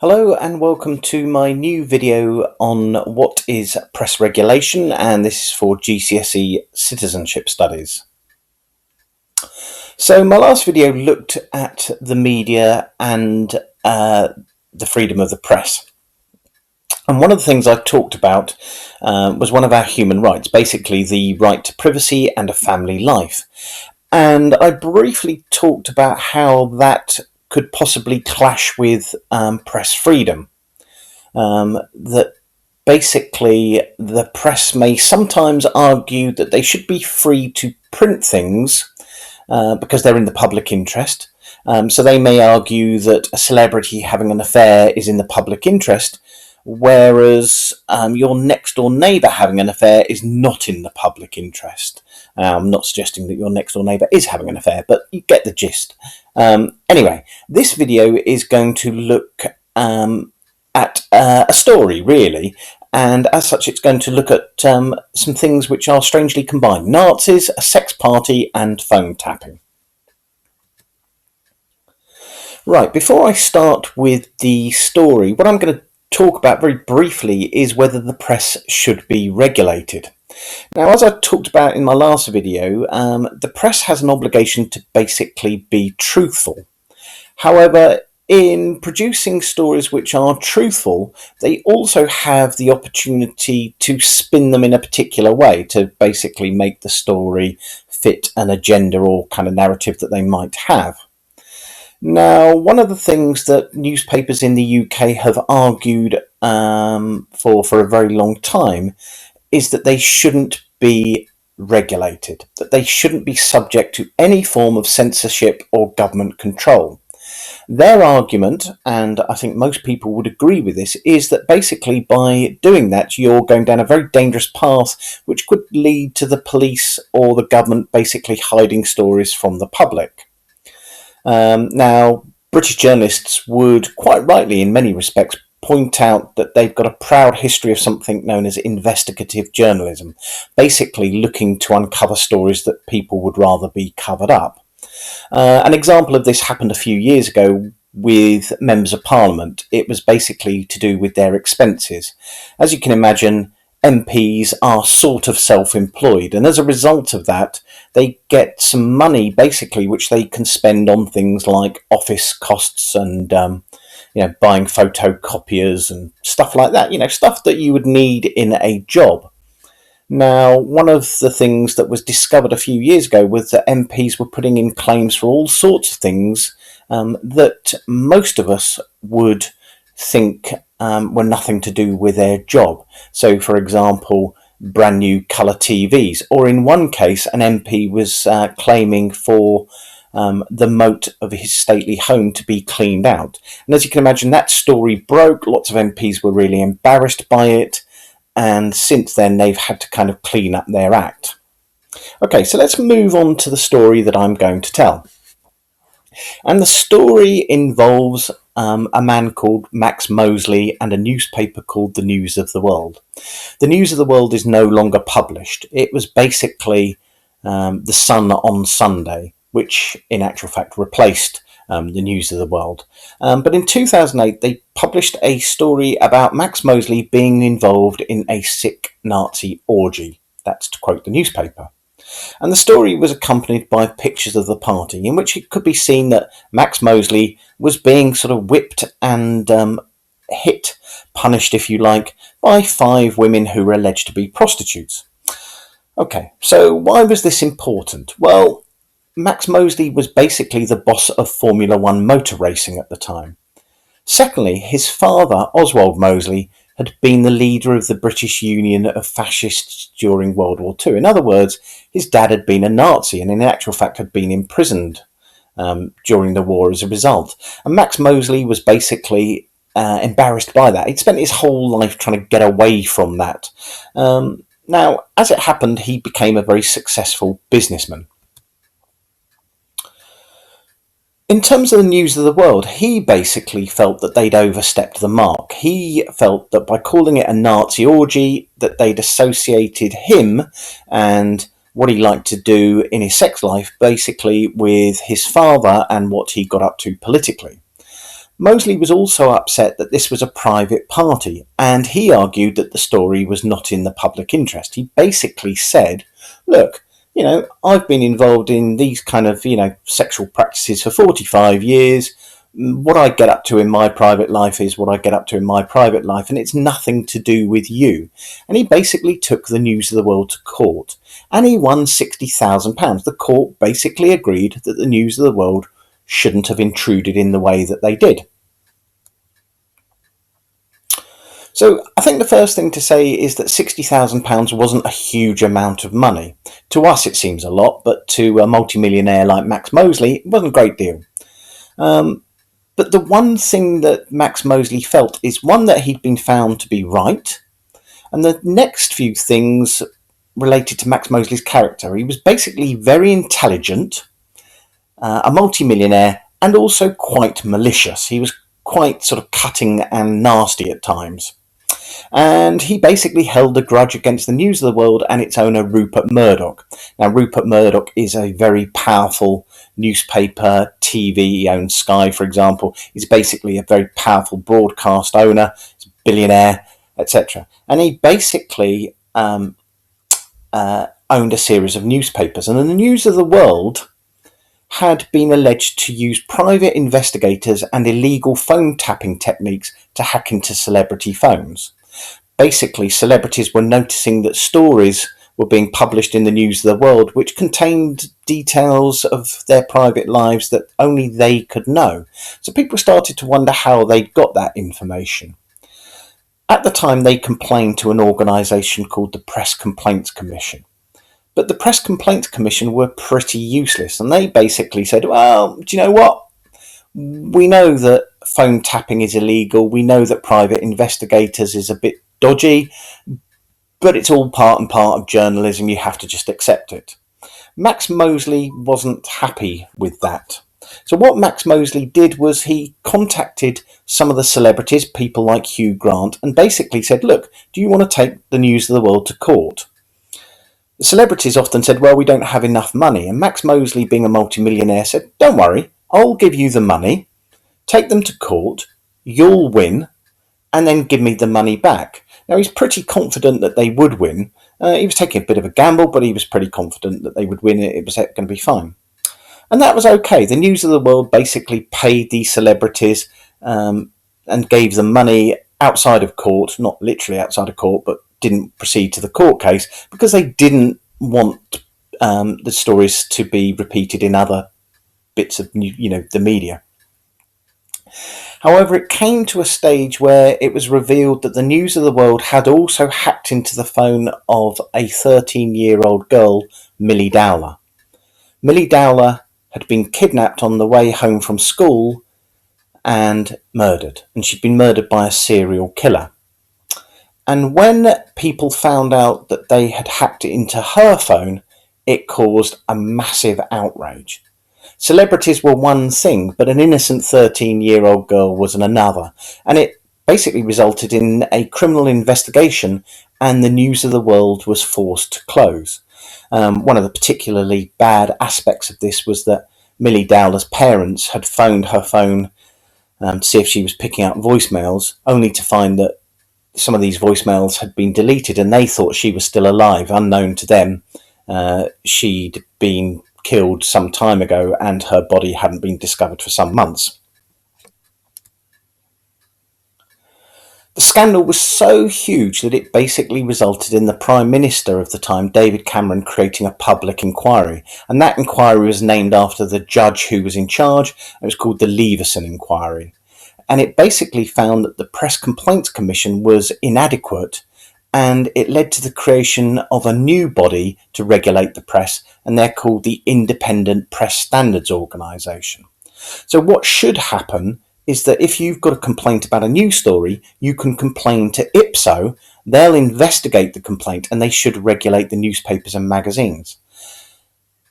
Hello and welcome to my new video on what is press regulation, and this is for GCSE Citizenship Studies. So my last video looked at the media and the freedom of the press. And one of the things I talked about was one of our human rights, basically the right to privacy and a family life. And I briefly talked about how that could possibly clash with press freedom. That basically the press may sometimes argue that they should be free to print things because they're in the public interest. So they may argue that a celebrity having an affair is in the public interest, whereas your next door neighbour having an affair is not in the public interest. I'm not suggesting that your next door neighbour is having an affair, but you get the gist. Anyway, this video is going to look at a story, really, and as such it's going to look at some things which are strangely combined: Nazis, a sex party and phone tapping. Right, before I start with the story, what I'm going to talk about very briefly is whether the press should be regulated. Now, as I talked about in my last video, the press has an obligation to basically be truthful. However, in producing stories which are truthful, they also have the opportunity to spin them in a particular way to basically make the story fit an agenda or kind of narrative that they might have. Now, one of the things that newspapers in the UK have argued for a very long time is that they shouldn't be regulated, that they shouldn't be subject to any form of censorship or government control. Their argument, and I think most people would agree with this, is that basically by doing that you're going down a very dangerous path which could lead to the police or the government basically hiding stories from the public. Now, British journalists would quite rightly in many respects point out that they've got a proud history of something known as investigative journalism, basically looking to uncover stories that people would rather be covered up. An example of this happened a few years ago with members of Parliament. It was basically to do with their expenses. As you can imagine, MPs are sort of self-employed, and as a result of that, they get some money basically which they can spend on things like office costs and buying photocopiers and stuff like that, stuff that you would need in a job. Now, one of the things that was discovered a few years ago was that MPs were putting in claims for all sorts of things that most of us would think were nothing to do with their job. So, for example, brand new colour TVs, or in one case, an MP was claiming for the moat of his stately home to be cleaned out. And as you can imagine, that story broke. Lots of MPs were really embarrassed by it, and since then they've had to kind of clean up their act. Okay, so let's move on to the story that I'm going to tell. And the story involves a man called Max Mosley and a newspaper called The News of the World. The News of the World is no longer published. It was basically The Sun on Sunday, which in actual fact replaced The News of the World. But in 2008, they published a story about Max Mosley being involved in a sick Nazi orgy. That's to quote the newspaper. And the story was accompanied by pictures of the party, in which it could be seen that Max Mosley was being sort of whipped and punished, if you like, by 5 women who were alleged to be prostitutes. Okay, so why was this important? Well, Max Mosley was basically the boss of Formula One motor racing at the time. Secondly, his father, Oswald Mosley, had been the leader of the British Union of Fascists during World War II. In other words, his dad had been a Nazi and in actual fact had been imprisoned during the war as a result. And Max Mosley was basically embarrassed by that. He'd spent his whole life trying to get away from that. Now, as it happened, he became a very successful businessman. In terms of the News of the World, he basically felt that they'd overstepped the mark. He felt that by calling it a Nazi orgy, that they'd associated him and what he liked to do in his sex life basically with his father and what he got up to politically. Mosley was also upset that this was a private party, and he argued that the story was not in the public interest. He basically said, look, I've been involved in these kind of, sexual practices for 45 years. What I get up to in my private life is what I get up to in my private life, and it's nothing to do with you. And he basically took the News of the World to court, and he won £60,000. The court basically agreed that the News of the World shouldn't have intruded in the way that they did. So I think the first thing to say is that £60,000 wasn't a huge amount of money. To us it seems a lot, but to a multimillionaire like Max Mosley it wasn't a great deal. But the one thing that Max Mosley felt is, one, that he'd been found to be right, and the next few things related to Max Mosley's character. He was basically very intelligent, a multimillionaire, and also quite malicious. He was quite sort of cutting and nasty at times. And he basically held a grudge against the News of the World and its owner, Rupert Murdoch. Now, Rupert Murdoch is a very powerful newspaper, TV, he owns Sky, for example. He's basically a very powerful broadcast owner, he's a billionaire, etc. And he basically owned a series of newspapers. And the News of the World had been alleged to use private investigators and illegal phone tapping techniques to hack into celebrity phones. Basically, celebrities were noticing that stories were being published in the News of the World which contained details of their private lives that only they could know. So people started to wonder how they'd got that information. At the time, they complained to an organisation called the Press Complaints Commission. But the Press Complaints Commission were pretty useless, and they basically said, well, do you know what? We know that phone tapping is illegal, we know that private investigators is a bit dodgy, but it's all part and part of journalism, you have to just accept it. Max Mosley wasn't happy with that. So what Max Mosley did was he contacted some of the celebrities, people like Hugh Grant, and basically said, look, do you want to take the News of the World to court? The celebrities often said, well, we don't have enough money. And Max Mosley, being a multimillionaire, said, don't worry, I'll give you the money, take them to court, you'll win, and then give me the money back. Now, he's pretty confident that they would win. He was taking a bit of a gamble, but he was pretty confident that they would win. It was going to be fine. And that was okay. The News of the World basically paid these celebrities and gave them money outside of court, not literally outside of court, but didn't proceed to the court case because they didn't want the stories to be repeated in other bits of the media. However, it came to a stage where it was revealed that the News of the World had also hacked into the phone of a 13-year-old girl, Millie Dowler. Millie Dowler had been kidnapped on the way home from school and murdered, and she'd been murdered by a serial killer. And when people found out that they had hacked into her phone, it caused a massive outrage. Celebrities were one thing, but an innocent 13-year-old girl was another. And it basically resulted in a criminal investigation, and the News of the World was forced to close. One of the particularly bad aspects of this was that Millie Dowler's parents had phoned her phone to see if she was picking up voicemails, only to find that some of these voicemails had been deleted, and they thought she was still alive. Unknown to them, she'd been killed some time ago and her body hadn't been discovered for some months. The scandal was so huge that it basically resulted in the Prime Minister of the time, David Cameron, creating a public inquiry, and that inquiry was named after the judge who was in charge. It was called the Leveson Inquiry, and it basically found that the Press Complaints Commission was inadequate, and it led to the creation of a new body to regulate the press, and they're called the Independent Press Standards Organisation. So what should happen is that if you've got a complaint about a news story, you can complain to IPSO, they'll investigate the complaint, and they should regulate the newspapers and magazines.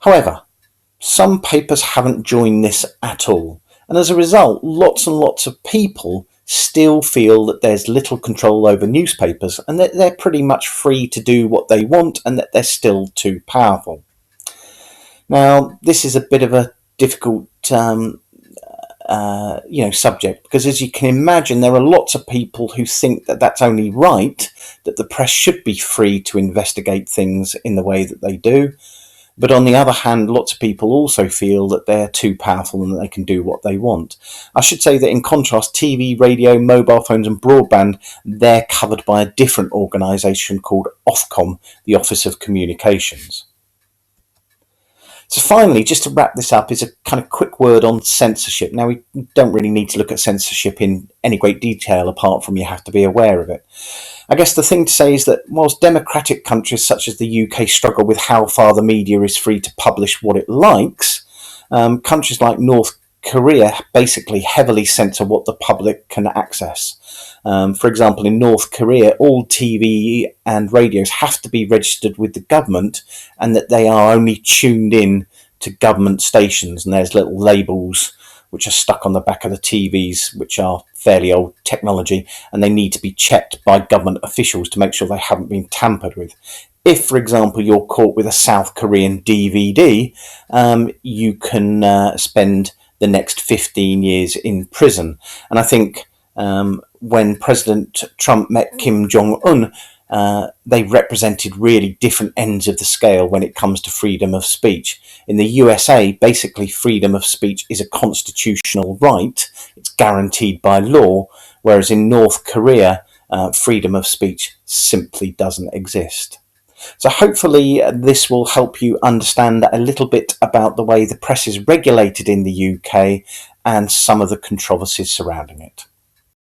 However, some papers haven't joined this at all, and as a result, lots and lots of people still feel that there's little control over newspapers and that they're pretty much free to do what they want and that they're still too powerful. Now, this is a bit of a difficult subject, because as you can imagine, there are lots of people who think that that's only right, that the press should be free to investigate things in the way that they do. But on the other hand, lots of people also feel that they're too powerful and that they can do what they want. I should say that in contrast, TV, radio, mobile phones and broadband, they're covered by a different organisation called Ofcom, the Office of Communications. So finally, just to wrap this up, is a kind of quick word on censorship. Now, we don't really need to look at censorship in any great detail, apart from you have to be aware of it. I guess the thing to say is that whilst democratic countries such as the UK struggle with how far the media is free to publish what it likes, countries like North Korea basically heavily censor what the public can access. For example, in North Korea, all TV and radios have to be registered with the government, and that they are only tuned in to government stations, and there's little labels which are stuck on the back of the TVs, which are fairly old technology, and they need to be checked by government officials to make sure they haven't been tampered with. If, for example, you're caught with a South Korean DVD, you can spend the next 15 years in prison. And I think when President Trump met Kim Jong-un, they represented really different ends of the scale when it comes to freedom of speech. In the USA, basically freedom of speech is a constitutional right. It's guaranteed by law, whereas in North Korea, freedom of speech simply doesn't exist. So hopefully this will help you understand a little bit about the way the press is regulated in the UK and some of the controversies surrounding it.